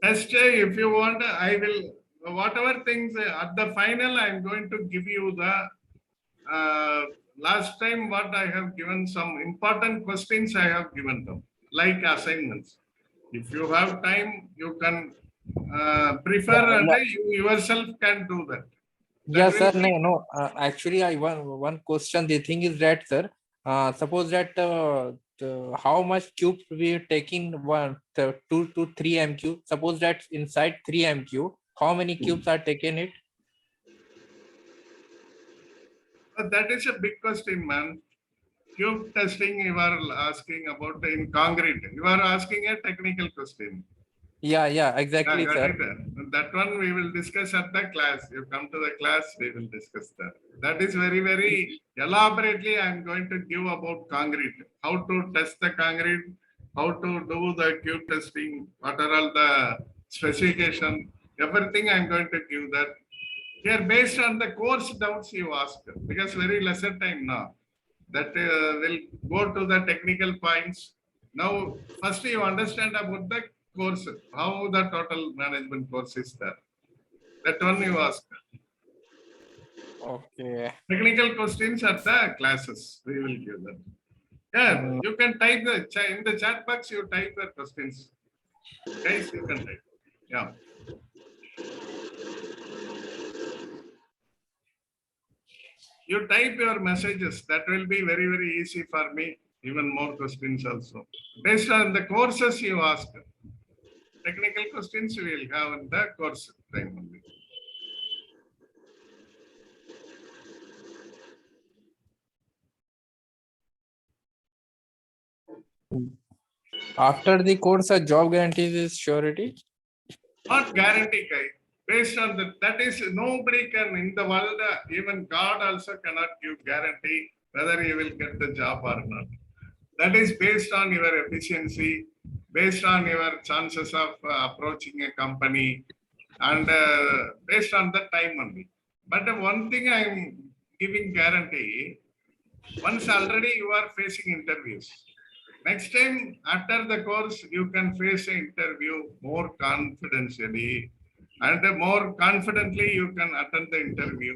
A: Test, if you want, I will, whatever things at the final, I'm going to give you the, last time what I have given some important questions I have given them, like assignments. If you have time, you can prefer and you yourself can do that.
C: Yes, sir. No. Actually, I one question. The thing is that, sir, suppose that how much cube we are taking 2 to 3 MQ. Suppose that inside 3 MQ, how many cubes are taken it?
A: That is a big question, man. Cube testing you are asking about in concrete. You are asking a technical question.
C: Yeah, exactly,
A: Yeah,
C: sir.
A: that one we will discuss at the class. You come to the class, we will discuss that. That is very, very elaborately I am going to give about concrete. How to test the concrete, how to do the cube testing, what are all the specification, everything I am going to give that. Here based on the course doubts you ask, because very lesser time now. that will go to the technical points. Now, first you understand about the course, how the total management course is there. That one you ask.
C: Okay.
A: Technical questions at the classes, we will give them. Yeah, you can type in the chat box, you type the questions. Guys, you can type. Yeah. You type your messages. That will be very, very easy for me. Even more questions also. Based on the courses you ask. Technical questions we will have in the course time only.
C: After the course, a job guarantees is surety.
A: Not guarantee, guy. Based on that is nobody can in the world, even God also cannot give guarantee whether you will get the job or not. That is based on your efficiency, based on your chances of approaching a company, and based on the time only. But the one thing I am giving guarantee, once already you are facing interviews. Next time after the course, you can face an interview more confidentially and more confidently you can attend the interview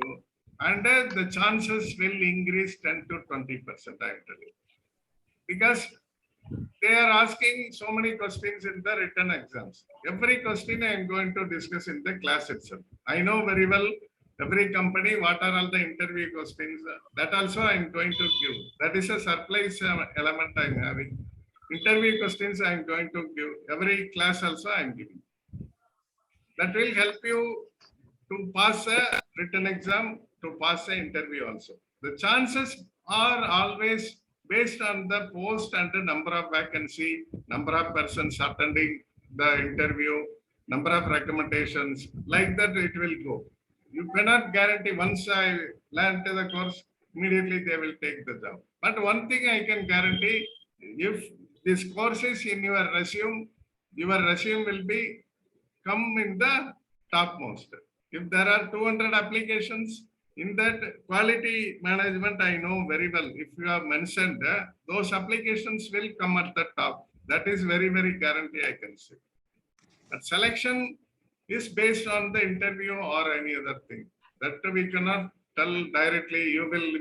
A: and the chances will increase 10 to 20%, I tell you. Because they are asking so many questions in the written exams. Every question I am going to discuss in the class itself. I know very well every company, what are all the interview questions, that also I am going to give. That is a surprise element I am having. Interview questions I am going to give. Every class also I am giving. That will help you to pass a written exam, to pass an interview also. The chances are always based on the post and the number of vacancy, number of persons attending the interview, number of recommendations, like that it will go. You cannot guarantee once I land to the course, immediately they will take the job. But one thing I can guarantee, if this course is in your resume will be come in the topmost. If there are 200 applications, in that quality management, I know very well. If you have mentioned, those applications will come at the top. That is very, very guarantee I can say. But selection is based on the interview or any other thing. That we cannot tell directly, you will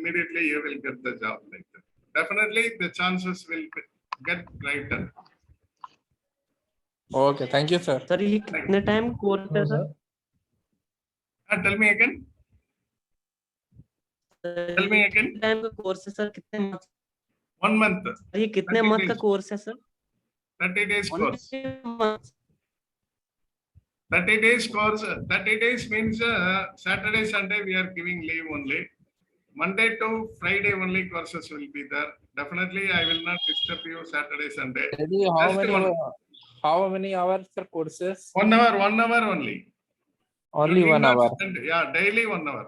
A: get the job like that. Definitely the chances will get brighter.
C: Okay, thank you, sir.
D: Sir ये कितने time course है sir?
A: Tell me again. Tell me again.
D: Time का course है sir? कितने month?
A: 1 month.
D: ये कितने month का course है sir?
A: 30 days course.
D: 30
A: 30 days course. 30 days means Saturday, Sunday we are giving leave only. Monday to Friday only courses will be there. Definitely I will not disturb you Saturday, Sunday.
C: Maybe how many hours for courses?
A: 1 hour only.
C: Only
A: You need
C: 1
A: not
C: hour.
A: spend- yeah, daily 1 hour.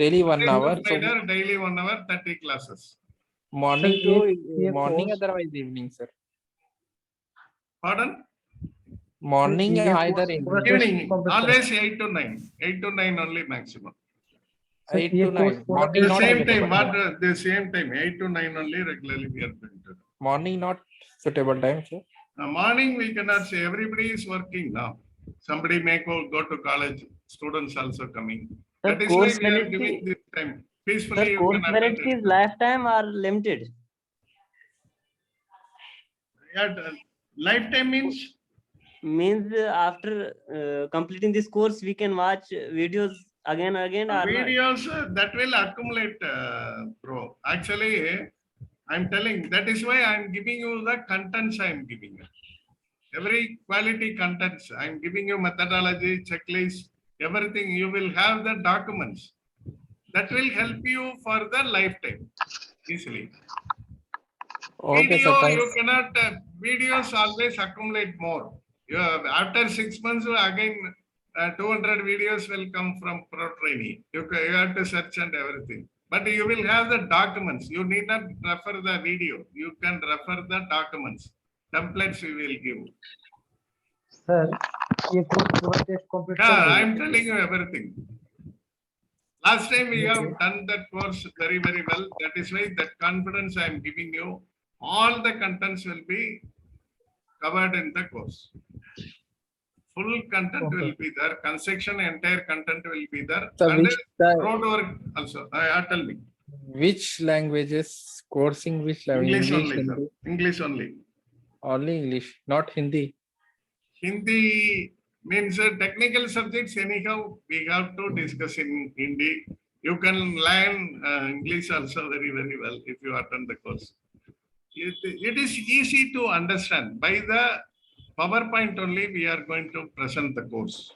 C: Daily 1
A: Monday to
C: hour. So
A: Friday, daily 1 hour, 30 classes.
C: morning
E: Sir,
C: to
E: ये
C: morning,
E: course-
C: otherwise evening, sir.
A: Pardon?
C: Morning
E: ये
C: either
E: course
C: evening.
E: पूरा
A: Evening,
E: test complete
A: always 8 to 9. 8 to 9 only maximum.
E: Sir,
C: 8
E: ये
C: to
E: course
C: 9.
E: पूरा
C: Morning
A: The
C: not
A: same
C: available.
A: time, the same time, 8 to 9 only regularly we are going to do.
C: Morning not suitable time, sir.
A: Morning we cannot say everybody is working now. Somebody may go to college, students also coming.
D: Sir,
A: That is why
D: course
A: we are
D: validity-
A: giving this time. Peacefully
D: Sir,
A: you
D: course
A: can attend
D: validity is
A: it.
D: lifetime or limited?
A: Yeah, lifetime means
D: Means after completing this course, we can watch videos again or not?
A: videos that will accumulate, bro. Actually, I'm telling, that is why I'm giving you the contents I'm giving you. Every quality contents, I'm giving you methodology, checklist, everything. You will have the documents. That will help you for the lifetime, easily.
C: Okay,
A: Video,
C: sir.
A: you
C: Thanks.
A: cannot, videos always accumulate more. After 6 months, again, 200 videos will come from Protrainy. You have to search and everything. But you will have the documents. You need not refer the video. You can refer the documents. Templates we will give.
E: Sir, ये course पूरा test complete
A: Yeah,
E: कर
A: I am
E: देगा।
A: telling you everything. Last time we have done that course very, very well. That is why that confidence I am giving you. All the contents will be covered in the course. Full content will be there. Construction entire content will be there.
C: So
A: And
C: which
A: road work also. Tell me.
C: which languages coursing which language?
A: English only, sir.
C: Hindi?
A: English only.
C: Only English, not Hindi.
A: Hindi means technical subjects anyhow we have to discuss in Hindi. You can learn English also very, very well if you attend the course. It is easy to understand. By the PowerPoint only we are going to present the course.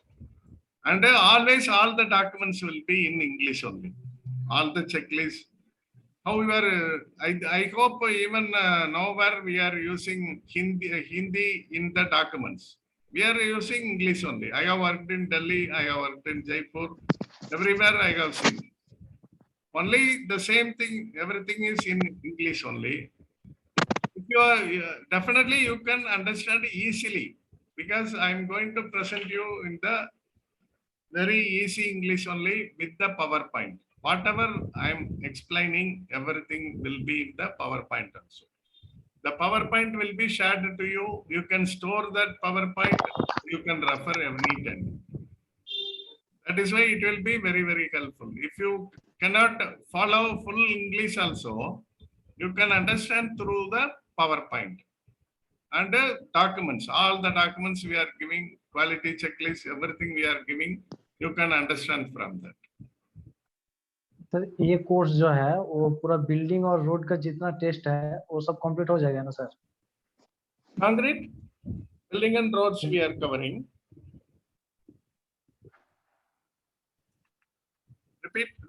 A: And always all the documents will be in English only. All the checklists. However, I hope even nowhere we are using Hindi in the documents. We are using English only. I have worked in Delhi, I have worked in Jaipur, everywhere I have seen. Only the same thing, everything is in English only. If you are, definitely you can understand easily because I am going to present you in the very easy English only with the PowerPoint. Whatever I am explaining, everything will be in the PowerPoint also. The PowerPoint will be shared to you. You can store that PowerPoint. You can refer every time. That is why it will be very, very helpful. If you cannot follow full English also, you can understand through the PowerPoint. And documents, all the documents we are giving, quality checklist, everything we are giving, you can understand from that.
E: Sir ये course जो है वो पूरा building और road का जितना test है वो सब कंप्लीट हो जाएगा ना sir?
A: Concrete, building and roads we are covering.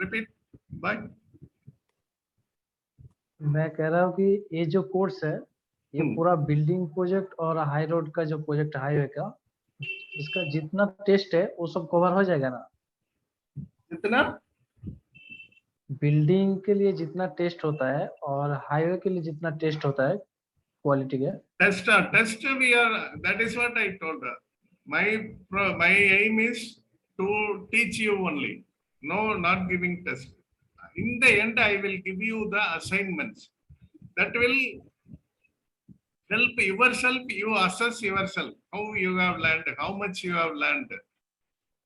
A: Repeat. Bye.
E: मैं कह रहा हूँ कि ये जो कोर्स है ये पूरा बिल्डिंग प्रोजेक्ट और हाई रोड का जो प्रोजेक्ट हाईवे का इसका जितना टेस्ट है वो सब कवर हो जाएगा ना?
A: कितना?
E: बिल्डिंग के लिए जितना टेस्ट होता है और हाईवे के लिए जितना टेस्ट होता है क्वालिटी का
A: Test we are, that is what I told her. My aim is to teach you only. No, not giving test. In the end, I will give you the assignments. That will help yourself, you assess yourself, how you have learned, how much you have learned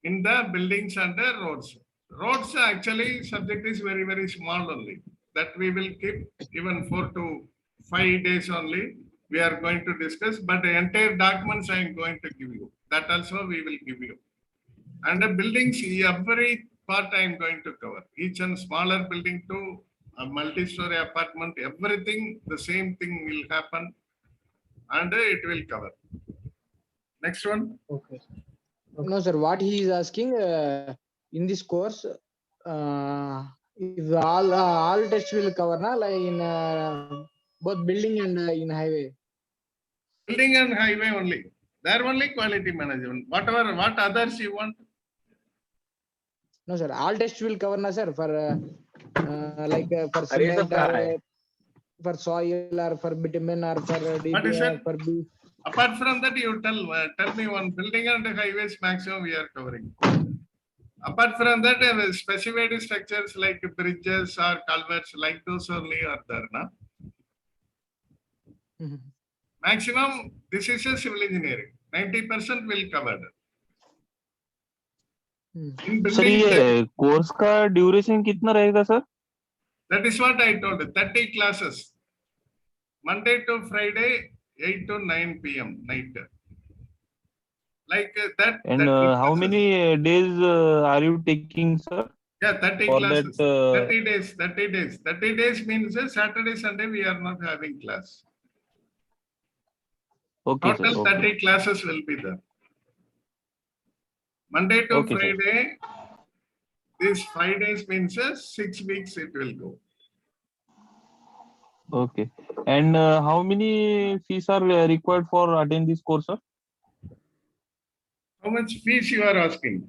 A: in the buildings and the roads. Roads actually subject is very, very small only. That we will keep even 4 to 5 days only. We are going to discuss, but the entire documents I am going to give you. That also we will give you. And the buildings, every part I am going to cover. Each and smaller building to a multi-story apartment, everything, the same thing will happen. And it will cover. Next one.
E: Okay.
F: No, sir. What he is asking in this course, if all tests will cover, na, like in both building and in highway.
A: Building and highway only. There only quality management. What others you want?
F: No, sir. All tests will cover, na, sir, for for cement or for soil or for bitumen or for DBR, for beef.
A: Apart from that, you tell me one building and highways maximum we are covering. Apart from that, specified structures like bridges or culverts, like those only are there, na? Maximum, this is a civil engineering. 90% will cover.
G: Sir ये course का duration कितना रहेगा sir?
A: That is what I told you. 30 classes. Monday to Friday, 8 to 9 p.m. night. Like that.
G: And how many days are you taking, sir?
A: Yeah, 30
G: For
A: classes.
G: that,
A: 30 days. 30 days. 30 days means Saturday, Sunday we are not having class.
G: Okay,
A: Total
G: sir,
A: 30 classes will be there. Monday to
G: Okay, sir.
A: Friday. These 5 days means 6 weeks it will go.
G: Okay. And how many fees are required for attending this course, sir?
A: How much fees you are asking?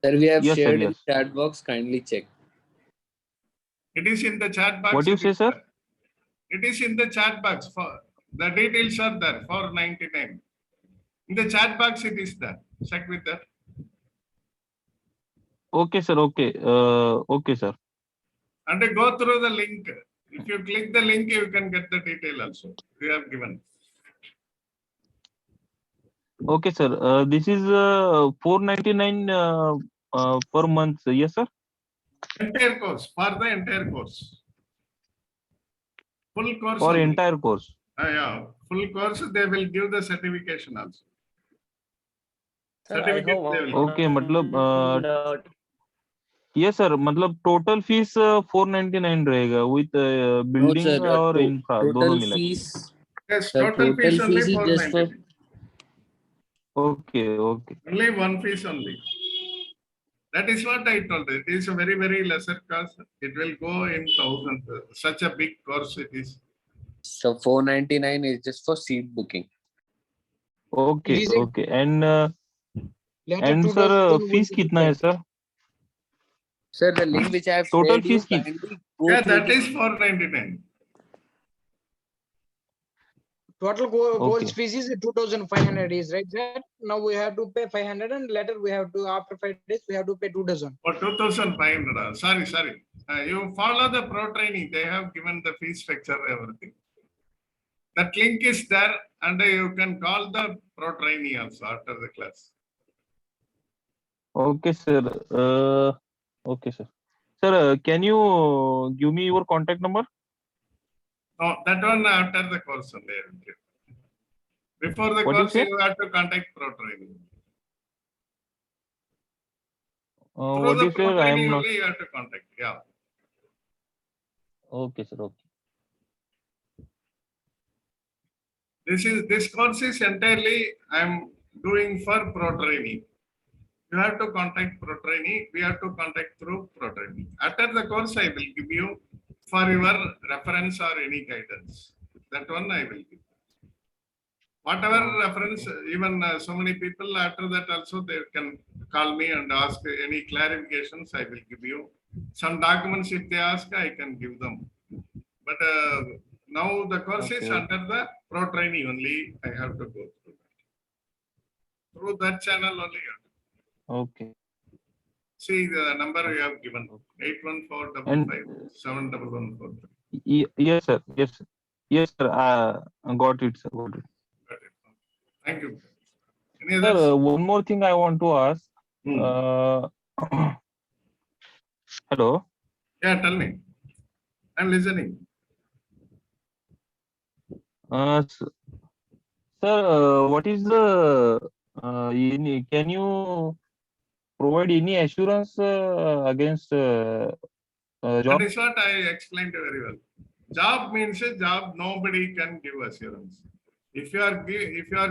H: Sir, we have
G: Yes, sir,
H: shared
G: yes.
H: in chat box. Kindly check.
A: It is in the chat box.
G: What do you say, sir?
A: It is in the chat box. For the details are there for 99. In the chat box, it is there. Check with that.
G: Okay, sir. Okay. Okay, sir.
A: And go through the link. If you click the link, you can get the detail also. We have given.
G: Okay, sir. This is 499 per month. Yes, sir.
A: Entire course, for the entire course. Full course
G: For
A: only.
G: entire course.
A: Yeah, full course, they will give the certification also.
D: Sir, I
A: Certificate
D: have
A: they will give.
G: Okay, matlab,
D: one doubt.
G: yes, sir. मतलब total fees 499 रहेगा with
H: No,
G: building
H: sir.
G: और infra दोनों
H: Total
G: मिला के.
H: fees.
A: Yes,
H: The
A: total fees
H: total
A: only
H: fees is just for
A: 499.
G: Okay, okay.
A: Only one fees only. That is what I told. It is a very, very lesser cost. It will go in thousands. Such a big course it is.
H: so 499 is just for seat booking.
G: Okay,
F: It is a
G: okay. And
F: later
G: sir
F: 2000
G: fees
F: will
G: कितना है sir?
H: Sir, the link which I have
G: Total
H: shared you,
G: fees कितना?
H: kindly go
A: Yeah,
H: through
A: that is 499.
F: total
G: Okay.
F: course fees is 2500 is right there. Now we have to pay 500 and later we have to after 5 days we have to pay 2000.
A: Or 2,500. Sorry. You follow the Protrainy. They have given the fee structure, everything. That link is there, and you can call the Protrainy also after the class.
G: Okay, sir. Okay, sir. Sir, can you give me your contact number?
A: No, that one after the course only. I will give. Before the
G: What you
A: course,
G: say?
A: you have to contact Protrainy. Through
G: What
A: the
G: you say? I
A: Protrainy
G: am not.
A: only you have to contact. Yeah.
G: Okay, sir. Okay.
A: This course is entirely I am doing for Protrainy. You have to contact Protrainy. We have to contact through Protrainy. After the course, I will give you for your reference or any guidance. That one I will give. Whatever reference, even so many people after that also they can call me and ask any clarifications. I will give you some documents. If they ask, I can give them. But now the course is
G: Okay.
A: under the Protrainy only. I have to go through that channel only.
G: Okay.
A: See the number you have given, 81455
G: Yes, sir. Yes, sir. Yes, sir. I got it, sir. Got it.
A: Thank you. Any
G: Sir,
A: others?
G: one more thing I want to ask. Hello.
A: Yeah, tell me. I'm listening.
G: Sir, what is the can you provide any assurance against
A: That
G: job?
A: is what I explained very well. Job means a job. Nobody can give assurance. If you are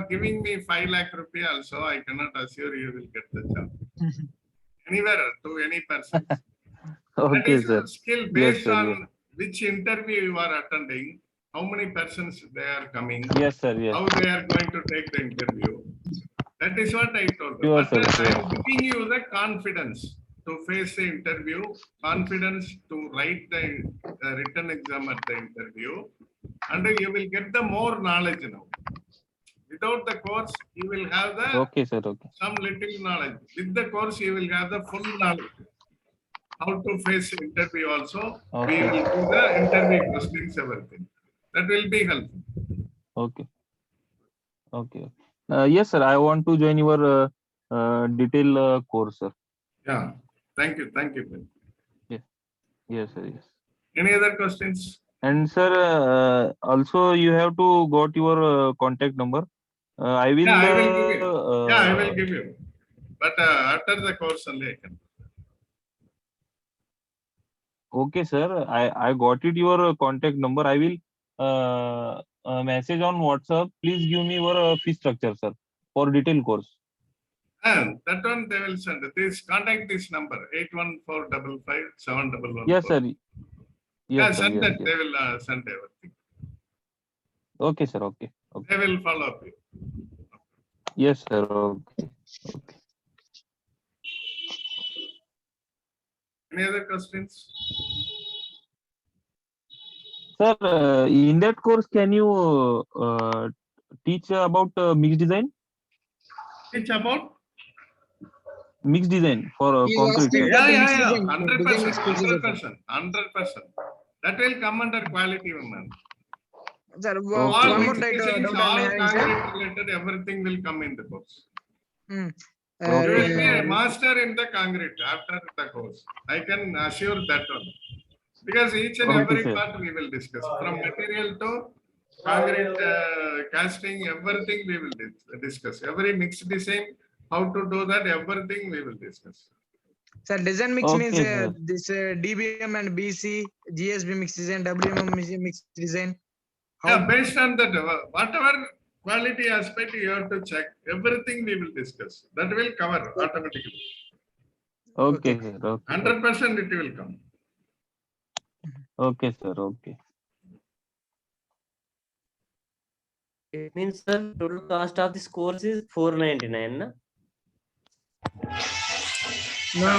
A: giving me 5 lakh rupees also, I cannot assure you will get the job. Anywhere to any person. That
G: Okay,
A: is
G: sir.
A: a skill
G: Yes,
A: based
G: sir.
A: on
G: Yes.
A: which interview you are attending, how many persons they are coming,
G: Yes, sir. Yes.
A: how they are going to take the interview. That is what I told you.
G: Sure,
A: But
G: sir.
A: I
G: Sure.
A: am giving you the confidence to face the interview, confidence to write the written exam at the interview, and you will get the more knowledge now. Without the course, you will have the
G: Okay, sir. Okay.
A: some little knowledge. With the course, you will have the full knowledge. How to face interview also. We
G: Okay.
A: will do the interview questions, everything. That will be helpful.
G: Okay. Okay. Yes, sir. I want to join your detail course, sir.
A: Yeah. Thank you. Thank you.
G: Yes, sir. Yes.
A: Any other questions?
G: And sir, also you have to got your contact number. I will.
A: Yeah, I will give you. Yeah, I will give you. But after the course only I can.
G: Okay, sir. I got it. Your contact number. I will message on WhatsApp. Please give me your fee structure, sir, for detail course.
A: And that one they will send. This contact this number 81455
G: Yes, sir.
A: Yeah,
G: Yes, sir.
A: send
G: Yes,
A: that.
G: yes.
A: They will send everything.
G: Okay, sir. Okay. Okay.
A: They will follow up you.
G: Yes, sir. Okay. Okay.
A: Any other questions?
G: Sir, in that course, can you teach about mixed design?
A: It's about
G: mixed design for
F: He is
G: concrete.
F: asking
G: Sir.
F: for the
A: Yeah,
F: mixed
A: yeah,
F: design,
A: yeah.
F: design
A: 100%,
F: mixed design.
A: 100%. That will come under quality, woman.
F: Sir,
G: Okay,
A: All
F: one more
A: mixed
G: okay.
A: designs,
F: doubt I'm
A: all
F: having, sir.
A: concrete related, everything will come in the course.
F: Hmm.
A: You will be a
F: Uh,
A: master in the concrete after the course. I can assure that one. Because each and
G: Okay,
A: every
G: sir.
A: part we will discuss. From material to concrete casting, everything we will discuss. Every mixed design, how to do that, everything we will discuss.
F: Sir, design mix means
G: Okay, sir.
F: this DBM and BC, GSB mix design, WMM mix design.
A: Yeah,
F: How?
A: based on that, whatever quality aspect you have to check, everything we will discuss. That will cover automatically.
G: Okay,
F: Okay.
G: sir. Okay.
A: 100% it will come.
G: Okay, sir. Okay.
D: It means sir, total cost of this course is 499, na?
F: No.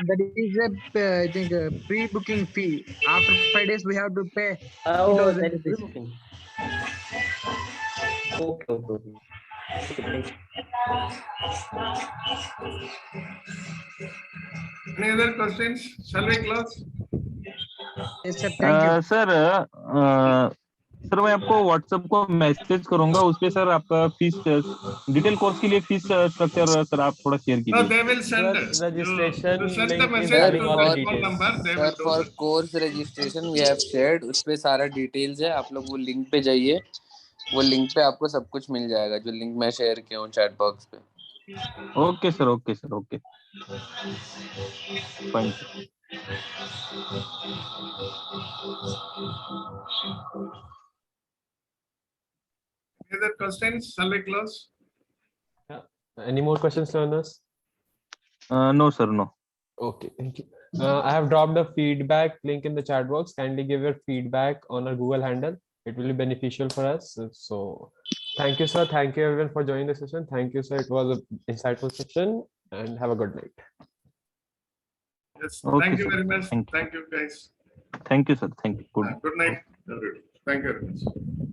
F: That is a, I think, pre-booking fee. After 5 days, we have to pay
D: Oh,
F: 3,000
D: that is
F: rupees.
D: pre-booking. Okay. Thank you.
A: Any other questions? Shall we close?
F: Yes, sir. Thank you.
G: Sir मैं आपको WhatsApp को message करूंगा उस पे sir आपका fees detail course के लिए fees structure sir आप थोड़ा शेयर
A: No,
G: कीजिए.
A: they will send.
I: registration
A: You send the
I: link is
A: message
I: having
A: to
I: all the
A: that phone
I: details.
A: number. They
H: sir
A: will do
H: for
A: that.
H: Course registration we have shared, उस पे सारा details है. आप लोग वो link पे जाइए, वो लिंक पे आपको सब कुछ मिल जाएगा, जो लिंक मैं शेयर किया हूँ चैट बॉक्स पे.
G: Okay sir. Okay fine.
A: Any other questions? Shall we close?
I: Any more questions, learners?
G: No sir no.
I: Okay, thank you. I have dropped a feedback link in the chat box. Kindly give your feedback on our Google handle. It will be beneficial for us. So thank you, sir. Thank you everyone for joining the session. Thank you, sir. It was an insightful session and have a good night.
A: Yes.
G: Okay,
A: Thank you
G: sir.
A: very much.
G: Thank you.
A: Thank you, guys.
G: Thank you sir. Thank you. Good.
A: Good night. Thank you very much.